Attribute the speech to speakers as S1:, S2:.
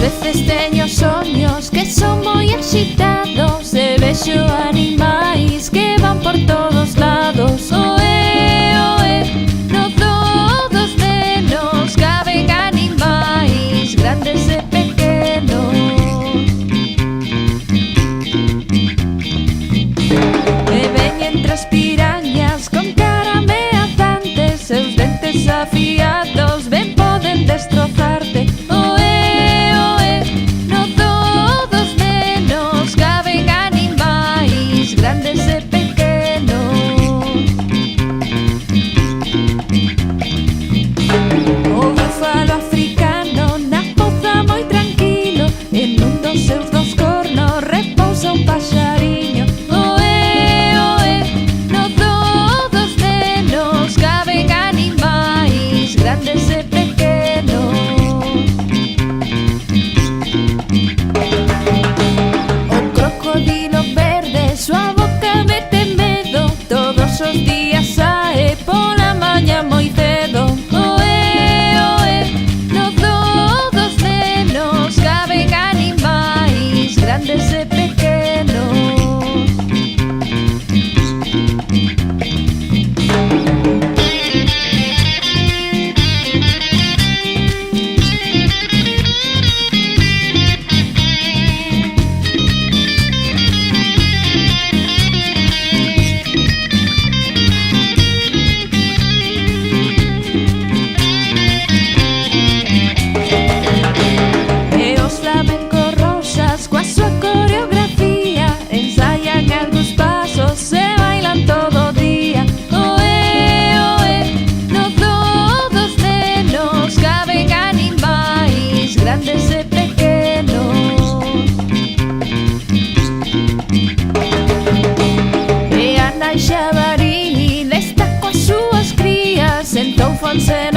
S1: veces teño soños que son moi excitados e vexo animais que van por todos lados. Oe, oe, no todos nenos caben animais grandes e pequenos. E veñen tres pirañas con cara ameazantes, seus dentes afiados ben poden destrozarte. Grandes e pequenos. O búfalo africano na poza moi tranquilo, en un dos seus dos cornos repousa un paxariño. Oe, oe, no todos nenos caben animais grandes e pequenos. O crocodilo verde, súa boca mete medo, todos os días sae pola maña moi cedo. Oe, oe, no todos nenos caben animais grandes e pequenos. Grandes e pequenos. E a nai xabaril está coas súas crías, entón fonse